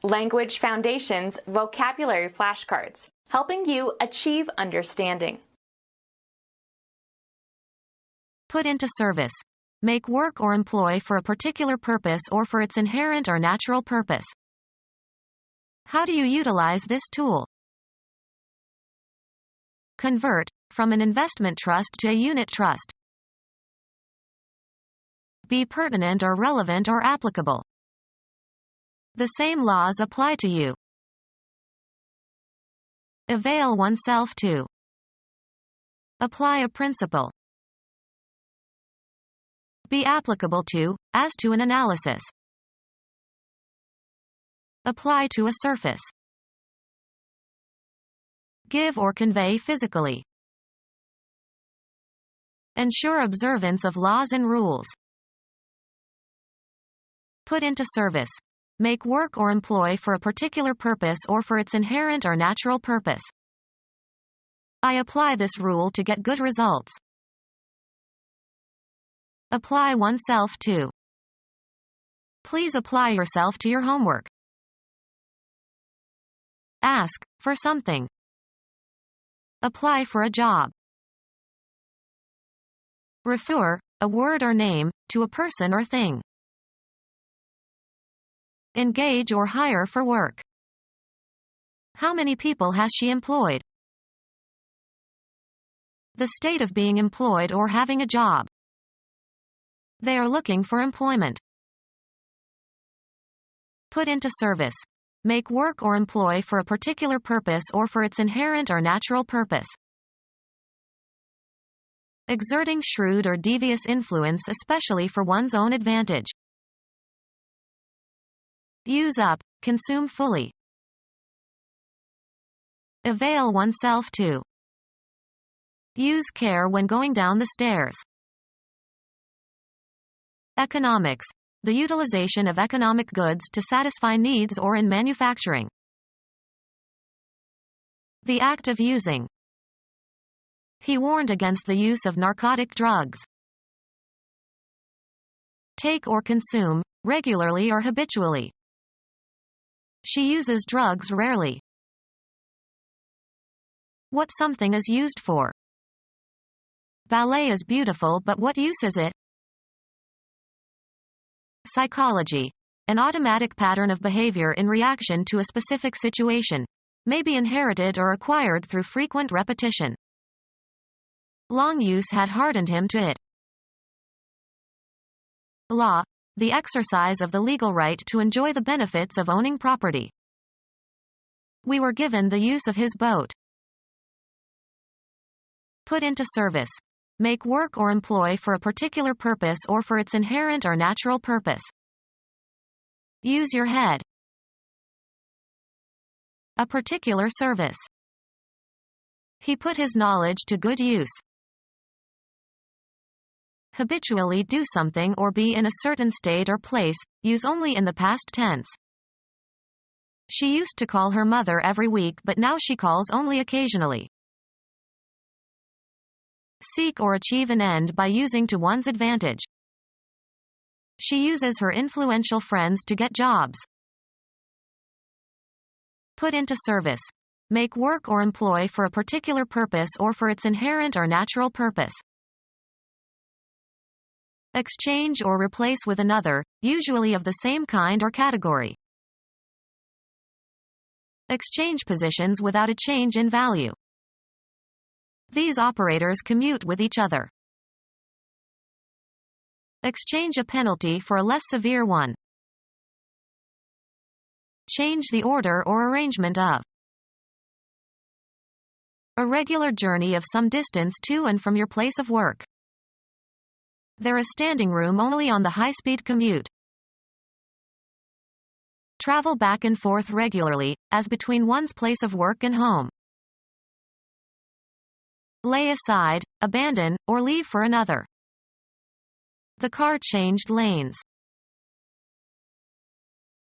Language Foundations Vocabulary Flashcards, helping you achieve understanding. Put into service. Make work or employ for a particular purpose or for its inherent or natural purpose. How do you utilize this tool? Convert, from an investment trust to a unit trust. Be pertinent or relevant or applicable. The same laws apply to you. Avail oneself to. Apply a principle. Be applicable to, as to an analysis. Apply to a surface. Give or convey physically. Ensure observance of laws and rules. Put into service. Make work or employ for a particular purpose or for its inherent or natural purpose. I apply this rule to get good results. Apply oneself to. Please apply yourself to your homework. Ask for something. Apply for a job. Refer, a word or name, to a person or thing. Engage or hire for work. How many people has she employed? The state of being employed or having a job. They are looking for employment. Put into service. Make work or employ for a particular purpose or for its inherent or natural purpose. Exerting shrewd or devious influence especially for one's own advantage. Use up, consume fully. Avail oneself to. Use care when going down the stairs. Economics. The utilization of economic goods to satisfy needs or in manufacturing. The act of using. He warned against the use of narcotic drugs. Take or consume, regularly or habitually. She uses drugs rarely. What something is used for. Ballet is beautiful, but what use is it? Psychology. An automatic pattern of behavior in reaction to a specific situation. May be inherited or acquired through frequent repetition. Long use had hardened him to it. Law. The exercise of the legal right to enjoy the benefits of owning property. We were given the use of his boat. Put into service. Make work or employ for a particular purpose or for its inherent or natural purpose. Use your head. A particular service. He put his knowledge to good use. Habitually do something or be in a certain state or place, use only in the past tense. She used to call her mother every week, but now she calls only occasionally. Seek or achieve an end by using to one's advantage. She uses her influential friends to get jobs. Put into service. Make work or employ for a particular purpose or for its inherent or natural purpose. Exchange or replace with another, usually of the same kind or category. Exchange positions without a change in value. These operators commute with each other. Exchange a penalty for a less severe one. Change the order or arrangement of. A regular journey of some distance to and from your place of work. There is standing room only on the high-speed commute. Travel back and forth regularly, as between one's place of work and home. Lay aside, abandon, or leave for another. The car changed lanes.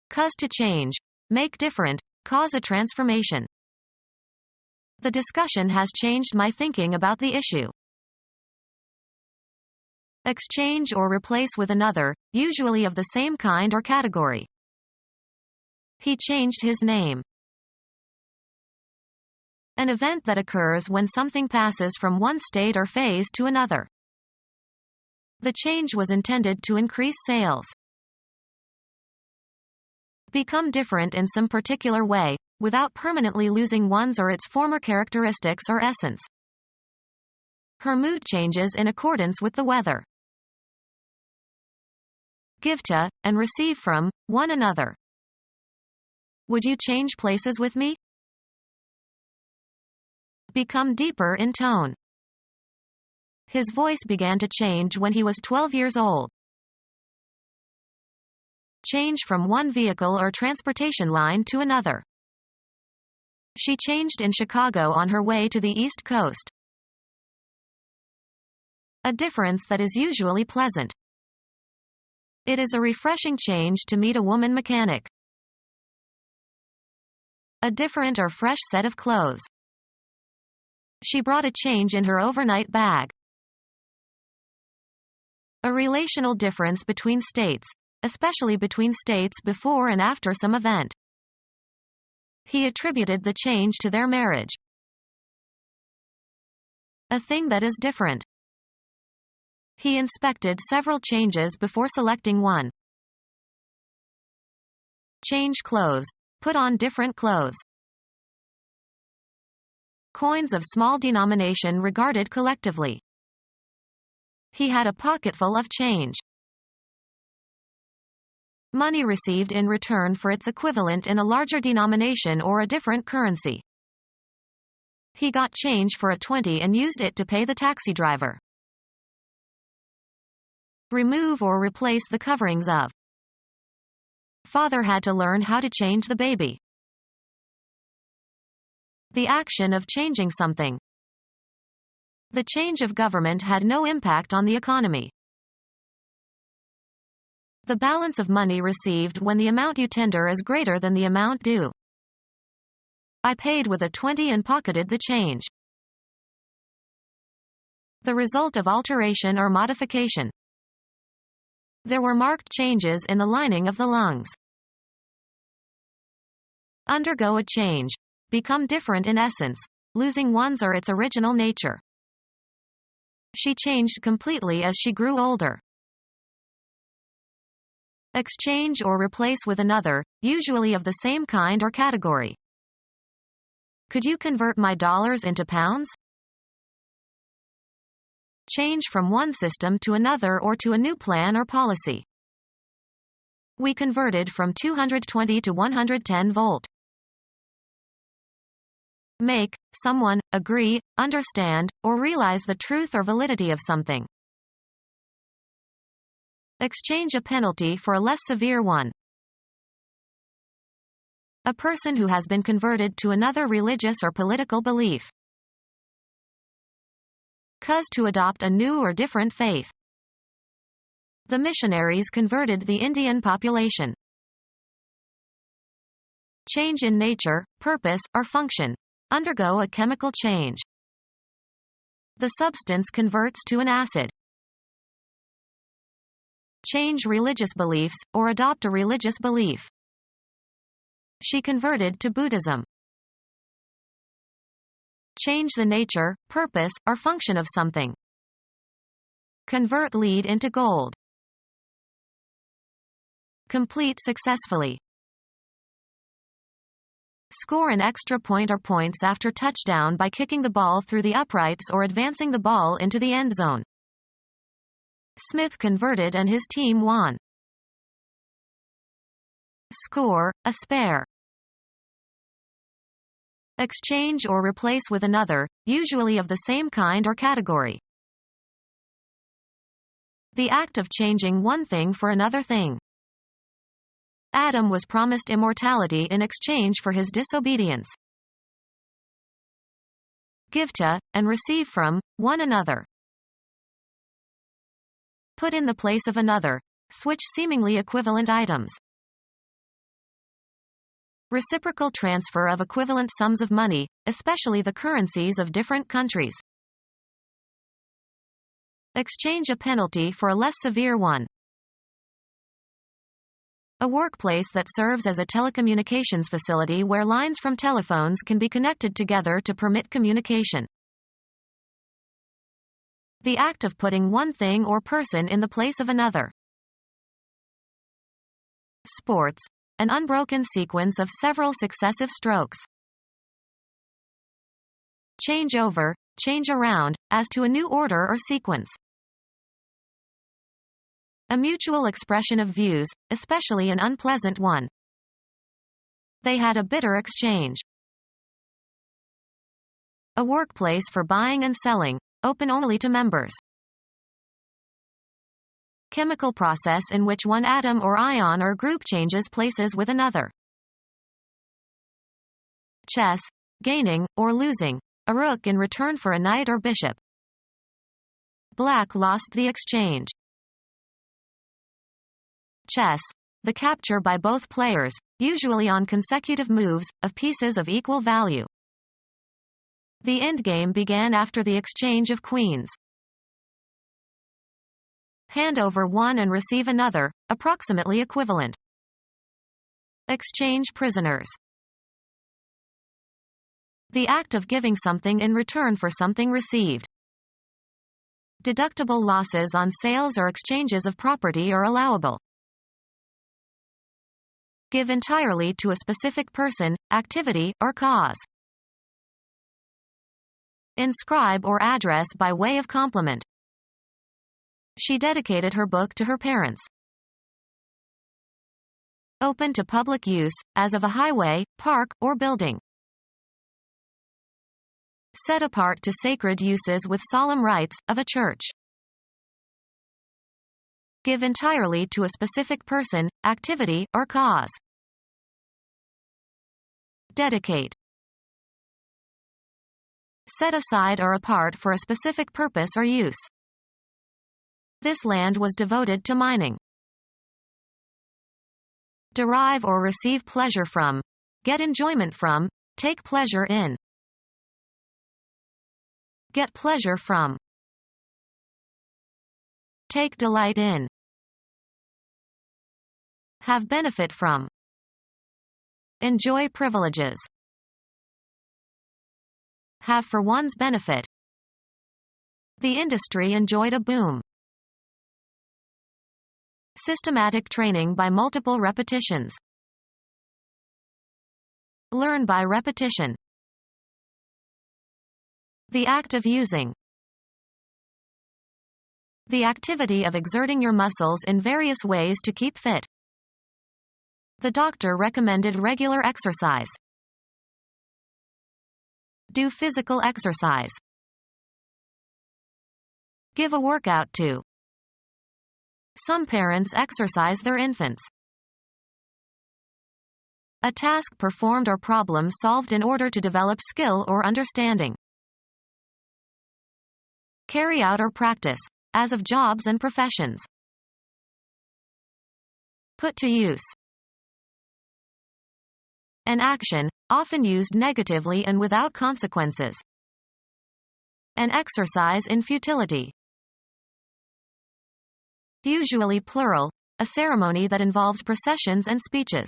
Cause to change. Make different. Cause a transformation. The discussion has changed my thinking about the issue. Exchange or replace with another, usually of the same kind or category. He changed his name. An event that occurs when something passes from one state or phase to another. The change was intended to increase sales. Become different in some particular way, without permanently losing one's or its former characteristics or essence. Her mood changes in accordance with the weather. Give to, and receive from, one another. Would you change places with me? Become deeper in tone. His voice began to change when he was 12 years old. Change from one vehicle or transportation line to another. She changed in Chicago on her way to the East Coast. A difference that is usually pleasant. It is a refreshing change to meet a woman mechanic. A different or fresh set of clothes. She brought a change in her overnight bag. A relational difference between states, especially between states before and after some event. He attributed the change to their marriage. A thing that is different. He inspected several changes before selecting one. Change clothes. Put on different clothes. Coins of small denomination regarded collectively. He had a pocketful of change. Money received in return for its equivalent in a larger denomination or a different currency. He got change for a 20 and used it to pay the taxi driver. Remove or replace the coverings of. Father had to learn how to change the baby. The action of changing something. The change of government had no impact on the economy. The balance of money received when the amount you tender is greater than the amount due. I paid with a 20 and pocketed the change. The result of alteration or modification. There were marked changes in the lining of the lungs. Undergo a change. Become different in essence, losing one's or its original nature. She changed completely as she grew older. Exchange or replace with another, usually of the same kind or category. Could you convert my dollars into pounds? Change from one system to another or to a new plan or policy. We converted from 220 to 110 volt. Make someone agree, understand, or realize the truth or validity of something. Exchange a penalty for a less severe one. A person who has been converted to another religious or political belief. Cause to adopt a new or different faith. The missionaries converted the Indian population. Change in nature, purpose, or function. Undergo a chemical change. The substance converts to an acid. Change religious beliefs, or adopt a religious belief. She converted to Buddhism. Change the nature, purpose, or function of something. Convert lead into gold. Complete successfully. Score an extra point or points after touchdown by kicking the ball through the uprights or advancing the ball into the end zone. Smith converted and his team won. Score, a spare. Exchange or replace with another, usually of the same kind or category. The act of changing one thing for another thing. Adam was promised immortality in exchange for his disobedience. Give to, and receive from, one another. Put in the place of another. Switch seemingly equivalent items. Reciprocal transfer of equivalent sums of money, especially the currencies of different countries. Exchange a penalty for a less severe one. A workplace that serves as a telecommunications facility where lines from telephones can be connected together to permit communication. The act of putting one thing or person in the place of another. Sports. An unbroken sequence of several successive strokes. Change over, change around, as to a new order or sequence. A mutual expression of views, especially an unpleasant one. They had a bitter exchange. A workplace for buying and selling, open only to members. Chemical process in which one atom or ion or group changes places with another. Chess, gaining, or losing, a rook in return for a knight or bishop. Black lost the exchange. Chess, the capture by both players, usually on consecutive moves, of pieces of equal value. The endgame began after the exchange of queens. Hand over one and receive another, approximately equivalent. Exchange prisoners. The act of giving something in return for something received. Deductible losses on sales or exchanges of property are allowable. Give entirely to a specific person, activity, or cause. Inscribe or address by way of compliment. She dedicated her book to her parents. Open to public use, as of a highway, park, or building. Set apart to sacred uses with solemn rites, of a church. Give entirely to a specific person, activity, or cause. Dedicate. Set aside or apart for a specific purpose or use. This land was devoted to mining. Derive or receive pleasure from. Get enjoyment from. Take pleasure in. Get pleasure from. Take delight in. Have benefit from. Enjoy privileges. Have for one's benefit. The industry enjoyed a boom. Systematic training by multiple repetitions. Learn by repetition. The act of using. The activity of exerting your muscles in various ways to keep fit. The doctor recommended regular exercise. Do physical exercise. Give a workout to. Some parents exercise their infants. A task performed or problem solved in order to develop skill or understanding. Carry out or practice, as of jobs and professions. Put to use. An action, often used negatively and without consequences. An exercise in futility. Usually plural, a ceremony that involves processions and speeches.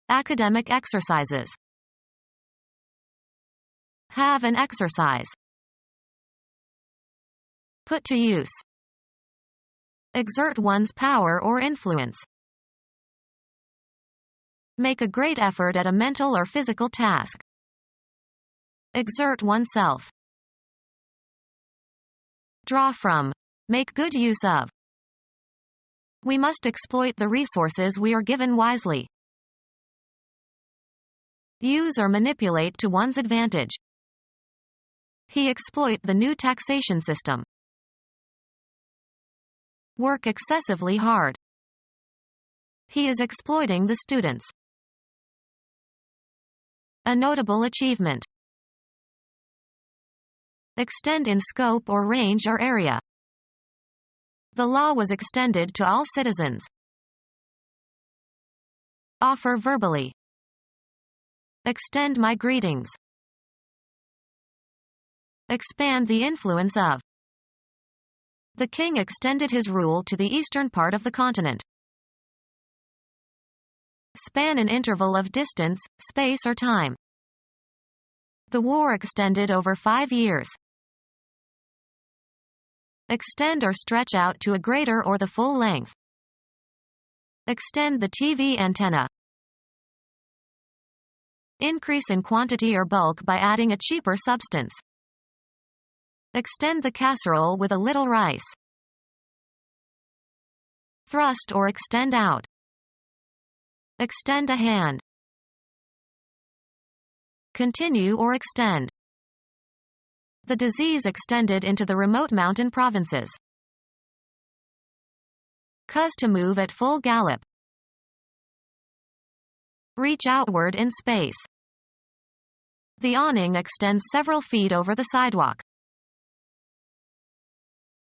Academic exercises. Have an exercise. Put to use. Exert one's power or influence. Make a great effort at a mental or physical task. Exert oneself. Draw from. Make good use of. We must exploit the resources we are given wisely. Use or manipulate to one's advantage. He exploit the new taxation system. Work excessively hard. He is exploiting the students. A notable achievement. Extend in scope or range or area. The law was extended to all citizens. Offer verbally. Extend my greetings. Expand the influence of. The king extended his rule to the eastern part of the continent. Span an interval of distance, space or time. The war extended over 5 years. Extend or stretch out to a greater or the full length. Extend the TV antenna. Increase in quantity or bulk by adding a cheaper substance. Extend the casserole with a little rice. Thrust or extend out. Extend a hand. Continue or extend. The disease extended into the remote mountain provinces. Cause to move at full gallop. Reach outward in space. The awning extends several feet over the sidewalk.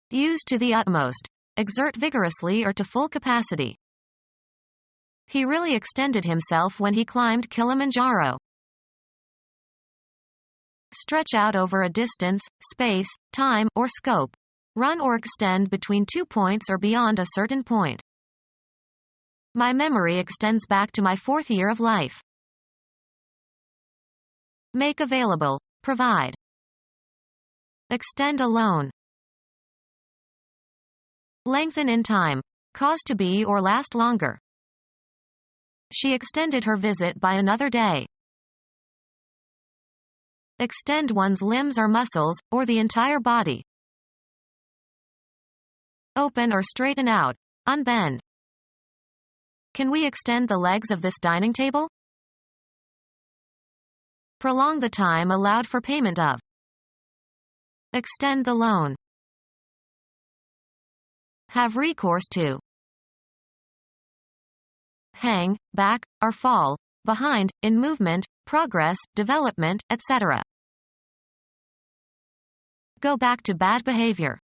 Use to the utmost. Exert vigorously or to full capacity. He really extended himself when he climbed Kilimanjaro. Stretch out over a distance, space, time, or scope. Run or extend between 2 points or beyond a certain point. My memory extends back to my 4th year of life. Make available. Provide. Extend a loan. Lengthen in time. Cause to be or last longer. She extended her visit by another day. Extend one's limbs or muscles, or the entire body. Open or straighten out. Unbend. Can we extend the legs of this dining table? Prolong the time allowed for payment of. Extend the loan. Have recourse to. Hang, back, or fall, behind, in movement, progress, development, etc. Go back to bad behavior.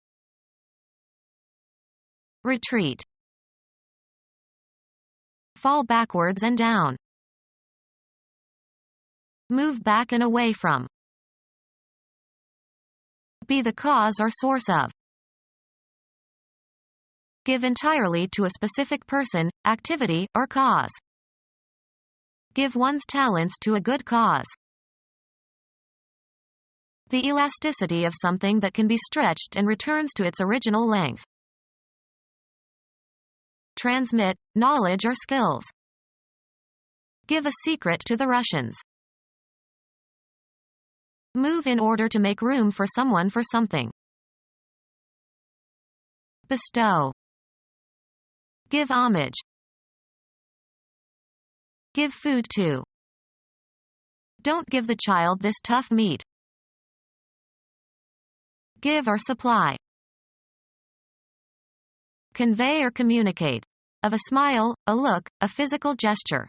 Retreat. Fall backwards and down. Move back and away from. Be the cause or source of. Give entirely to a specific person, activity, or cause. Give one's talents to a good cause. The elasticity of something that can be stretched and returns to its original length. Transmit knowledge or skills. Give a secret to the Russians. Move in order to make room for someone for something. Bestow. Give homage. Give food to. Don't give the child this tough meat. Give or supply. Convey or communicate. Of a smile, a look, a physical gesture.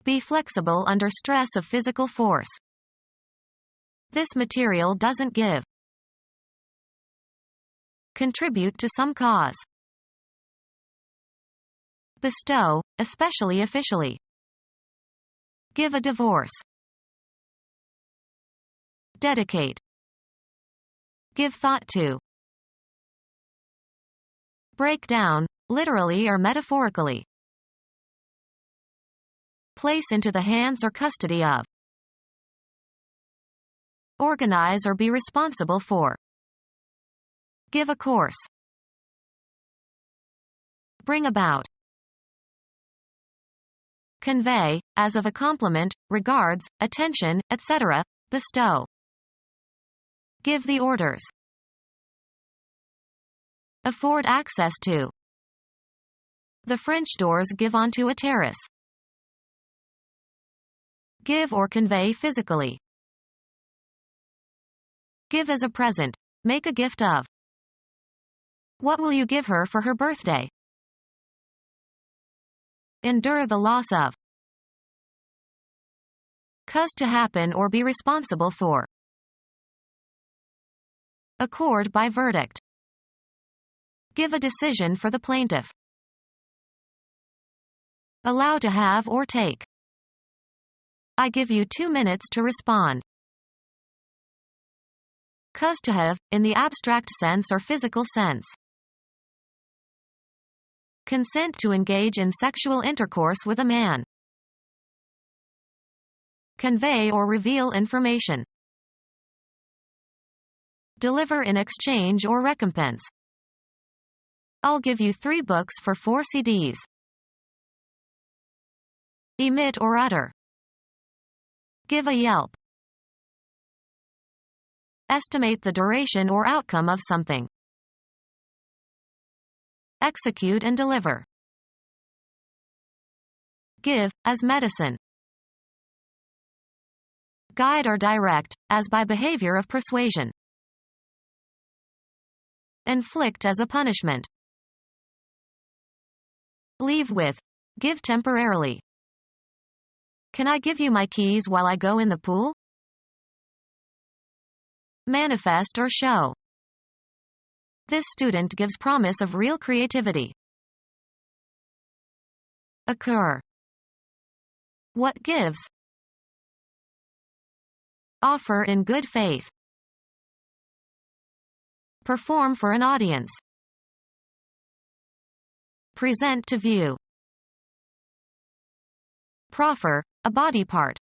Be flexible under stress of physical force. This material doesn't give. Contribute to some cause. Bestow, especially officially. Give a divorce. Dedicate. Give thought to. Break down, literally or metaphorically. Place into the hands or custody of. Organize or be responsible for. Give a course. Bring about. Convey, as of a compliment, regards, attention, etc., bestow. Give the orders. Afford access to. The French doors give onto a terrace. Give or convey physically. Give as a present. Make a gift of. What will you give her for her birthday? Endure the loss of. Cause to happen or be responsible for. Accord by verdict. Give a decision for the plaintiff. Allow to have or take. I give you 2 minutes to respond. Cause to have, in the abstract sense or physical sense. Consent to engage in sexual intercourse with a man. Convey or reveal information. Deliver in exchange or recompense. I'll give you 3 books for 4 CDs. Emit or utter. Give a yelp. Estimate the duration or outcome of something. Execute and deliver. Give, as medicine. Guide or direct, as by behavior of persuasion. Inflict as a punishment. Leave with. Give temporarily. Can I give you my keys while I go in the pool? Manifest or show. This student gives promise of real creativity. Occur. What gives? Offer in good faith. Perform for an audience. Present to view. Proffer, a body part.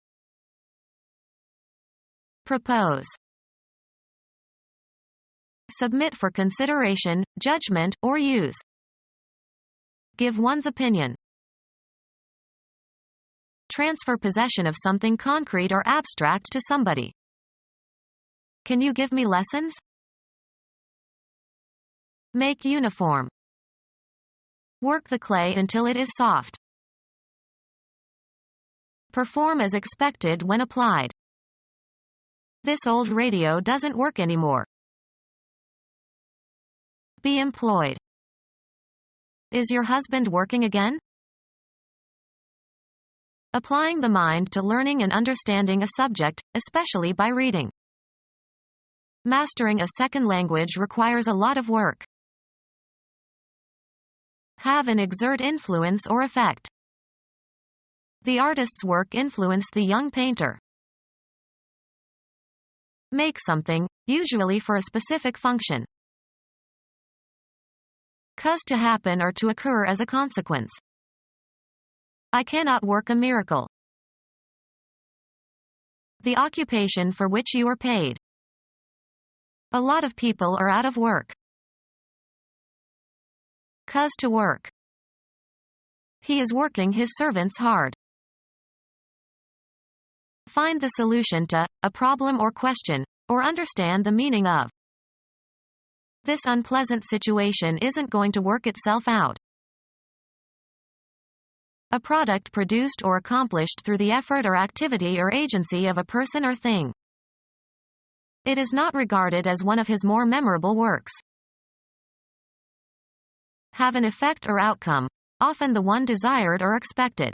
Propose. Submit for consideration, judgment, or use. Give one's opinion. Transfer possession of something concrete or abstract to somebody. Can you give me lessons? Make uniform. Work the clay until it is soft. Perform as expected when applied. This old radio doesn't work anymore. Be employed. Is your husband working again? Applying the mind to learning and understanding a subject, especially by reading. Mastering a second language requires a lot of work. Have and exert influence or effect. The artist's work influenced the young painter. Make something, usually for a specific function. Cause to happen or to occur as a consequence. I cannot work a miracle. The occupation for which you are paid. A lot of people are out of work. Cause to work. He is working his servants hard. Find the solution to a problem or question, or understand the meaning of. This unpleasant situation isn't going to work itself out. A product produced or accomplished through the effort or activity or agency of a person or thing. It is not regarded as one of his more memorable works. Have an effect or outcome, often the one desired or expected.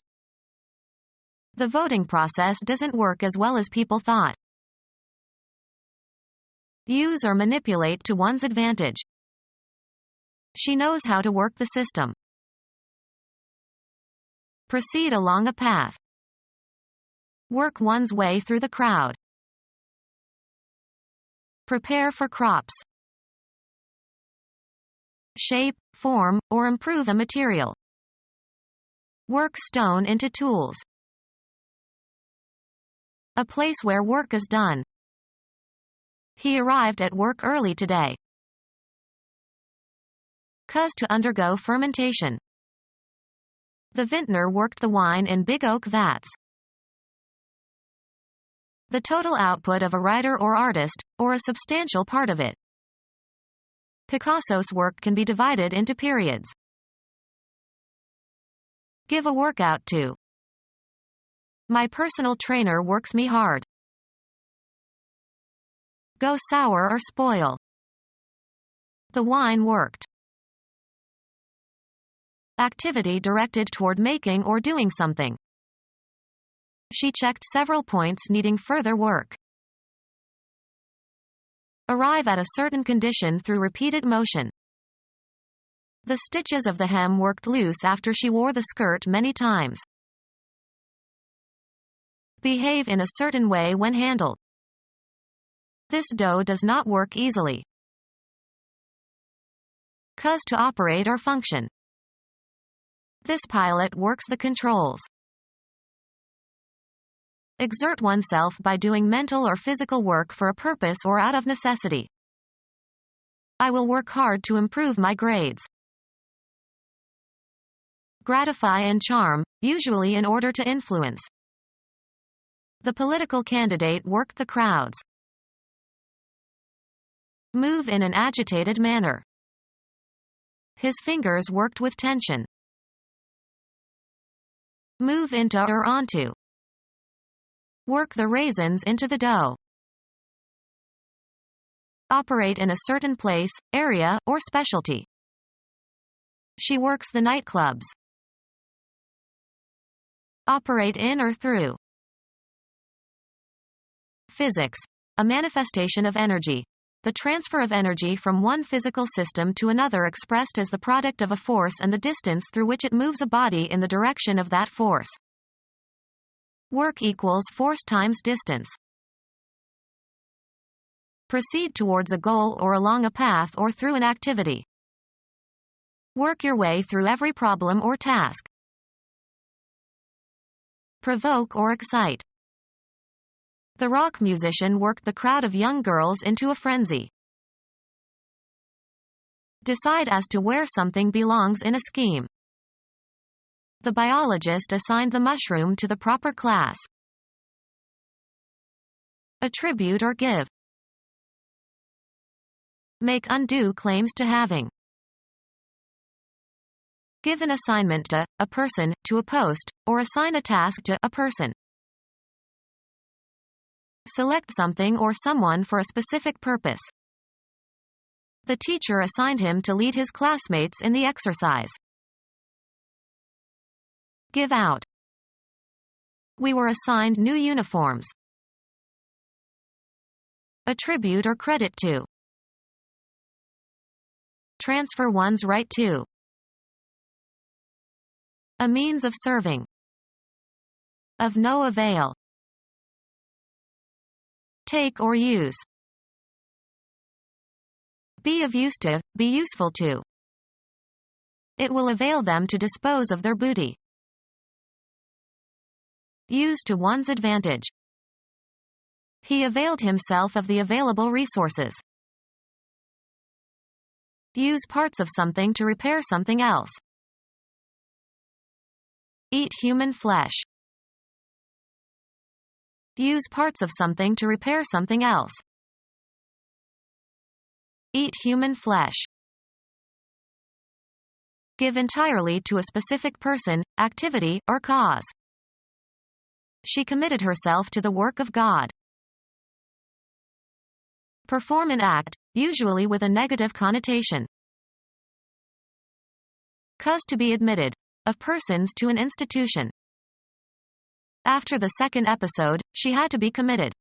The voting process doesn't work as well as people thought. Use or manipulate to one's advantage. She knows how to work the system. Proceed along a path. Work one's way through the crowd. Prepare for crops. Shape, form, or improve a material. Work stone into tools. A place where work is done. He arrived at work early today. Cause to undergo fermentation. The vintner worked the wine in big oak vats. The total output of a writer or artist, or a substantial part of it. Picasso's work can be divided into periods. Give a workout to. My personal trainer works me hard. Go sour or spoil. The wine worked. Activity directed toward making or doing something. She checked several points needing further work. Arrive at a certain condition through repeated motion. The stitches of the hem worked loose after she wore the skirt many times. Behave in a certain way when handled. This dough does not work easily. Cause to operate or function. This pilot works the controls. Exert oneself by doing mental or physical work for a purpose or out of necessity. I will work hard to improve my grades. Gratify and charm, usually in order to influence. The political candidate worked the crowds. Move in an agitated manner. His fingers worked with tension. Move into or onto. Work the raisins into the dough. Operate in a certain place, area, or specialty. She works the nightclubs. Operate in or through. Physics. A manifestation of energy. The transfer of energy from one physical system to another expressed as the product of a force and the distance through which it moves a body in the direction of that force. Work equals force times distance. Proceed towards a goal or along a path or through an activity. Work your way through every problem or task. Provoke or excite. The rock musician worked the crowd of young girls into a frenzy. Decide as to where something belongs in a scheme. The biologist assigned the mushroom to the proper class. Attribute or give. Make undue claims to having. Give an assignment to a person, to a post, or assign a task to a person. Select something or someone for a specific purpose. The teacher assigned him to lead his classmates in the exercise. Give out. We were assigned new uniforms. Attribute or credit to. Transfer one's right to. A means of serving. Of no avail. Take or use. Be of use to, be useful to. It will avail them to dispose of their booty. Use to one's advantage. He availed himself of the available resources. Use parts of something to repair something else. Eat human flesh. Use parts of something to repair something else. Eat human flesh. Give entirely to a specific person, activity, or cause. She committed herself to the work of God. Perform an act, usually with a negative connotation. Cause to be admitted. Of persons to an institution. After the second episode, she had to be committed.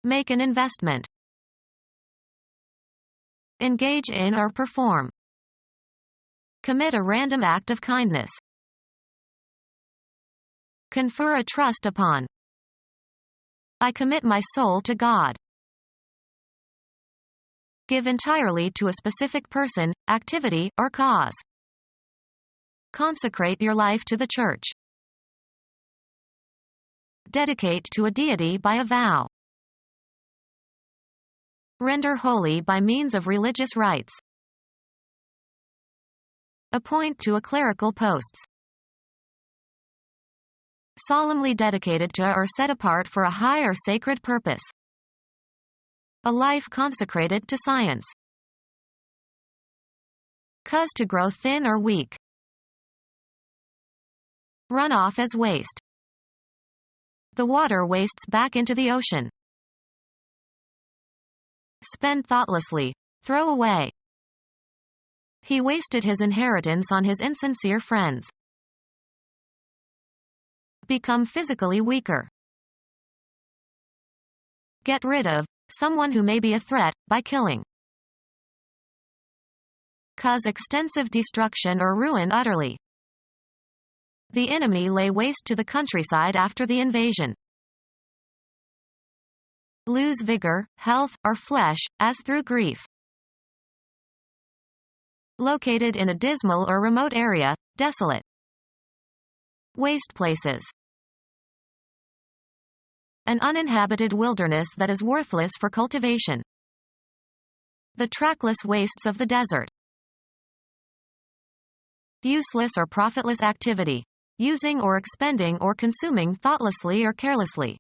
Make an investment. Engage in or perform. Commit a random act of kindness. Confer a trust upon. I commit my soul to God. Give entirely to a specific person, activity, or cause. Consecrate your life to the Church. Dedicate to a deity by a vow. Render holy by means of religious rites. Appoint to a clerical posts. Solemnly dedicated to or set apart for a high or sacred purpose. A life consecrated to science. Cause to grow thin or weak. Run off as waste. The water wastes back into the ocean. Spend thoughtlessly. Throw away. He wasted his inheritance on his insincere friends. Become physically weaker. Get rid of someone who may be a threat, by killing. Cause extensive destruction or ruin utterly. The enemy lay waste to the countryside after the invasion. Lose vigor, health, or flesh, as through grief. Located in a dismal or remote area, desolate. Waste places. An uninhabited wilderness that is worthless for cultivation. The trackless wastes of the desert. Useless or profitless activity. Using or expending or consuming thoughtlessly or carelessly.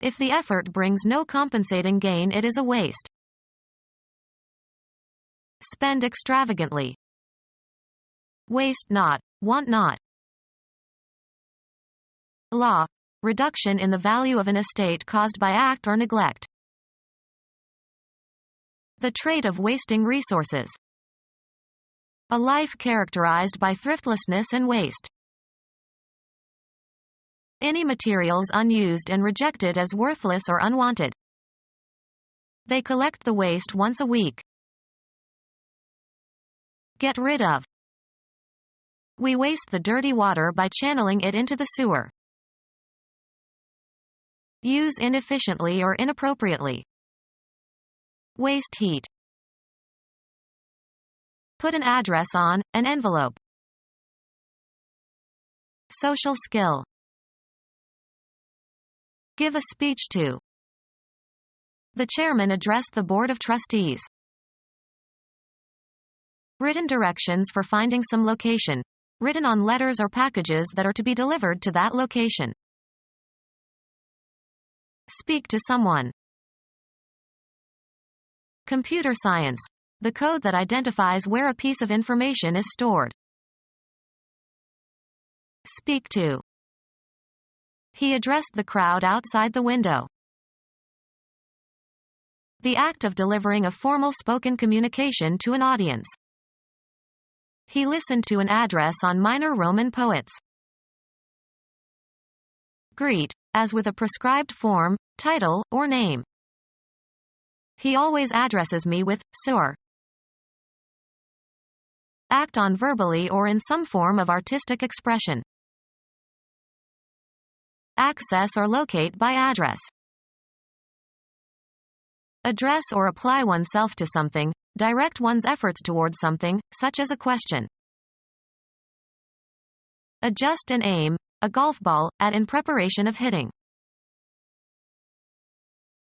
If the effort brings no compensating gain, it is a waste. Spend extravagantly. Waste not, want not. Law. Reduction in the value of an estate caused by act or neglect. The trait of wasting resources. A life characterized by thriftlessness and waste. Any materials unused and rejected as worthless or unwanted. They collect the waste once a week. Get rid of. We waste the dirty water by channeling it into the sewer. Use inefficiently or inappropriately. Waste heat. Put an address on an envelope. Social skill. Give a speech to. The chairman addressed the board of trustees. Written directions for finding some location. Written on letters or packages that are to be delivered to that location. Speak to someone. Computer science. The code that identifies where a piece of information is stored. Speak to. He addressed the crowd outside the window. The act of delivering a formal spoken communication to an audience. He listened to an address on minor Roman poets. Greet, as with a prescribed form, title, or name. He always addresses me with, sir. Act on verbally or in some form of artistic expression. Access or locate by address. Address or apply oneself to something, direct one's efforts towards something, such as a question. Adjust and aim, a golf ball, at in preparation of hitting.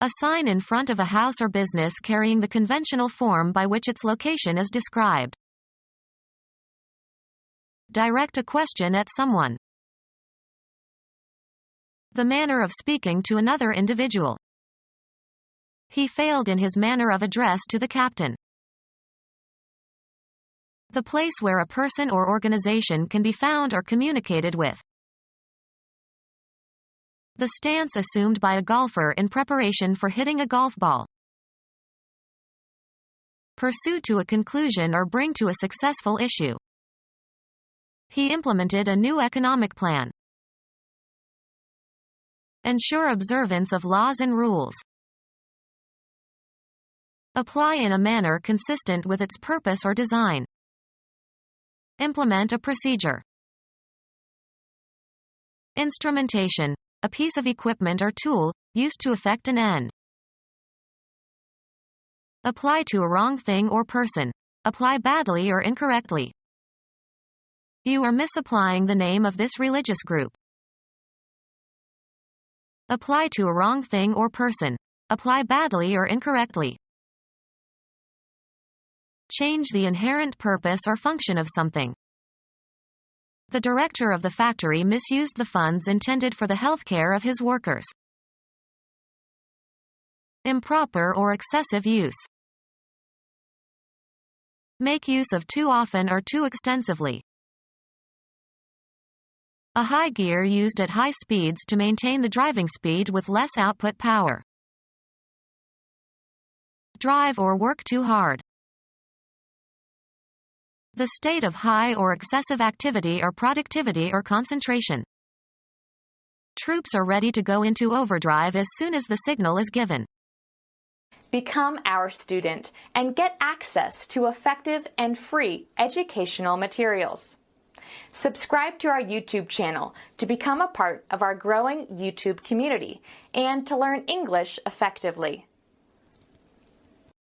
A sign in front of a house or business carrying the conventional form by which its location is described. Direct a question at someone. The manner of speaking to another individual. He failed in his manner of address to the captain. The place where a person or organization can be found or communicated with. The stance assumed by a golfer in preparation for hitting a golf ball. Pursue to a conclusion or bring to a successful issue. He implemented a new economic plan. Ensure observance of laws and rules. Apply in a manner consistent with its purpose or design. Implement a procedure. Instrumentation. A piece of equipment or tool, used to effect an end. Apply to a wrong thing or person. Apply badly or incorrectly. You are misapplying the name of this religious group. Apply to a wrong thing or person. Apply badly or incorrectly. Change the inherent purpose or function of something. The director of the factory misused the funds intended for the health care of his workers. Improper or excessive use. Make use of too often or too extensively. A high gear used at high speeds to maintain the driving speed with less output power. Drive or work too hard. The state of high or excessive activity or productivity or concentration. Troops are ready to go into overdrive as soon as the signal is given. Become our student and get access to effective and free educational materials. Subscribe to our YouTube channel to become a part of our growing YouTube community and to learn English effectively.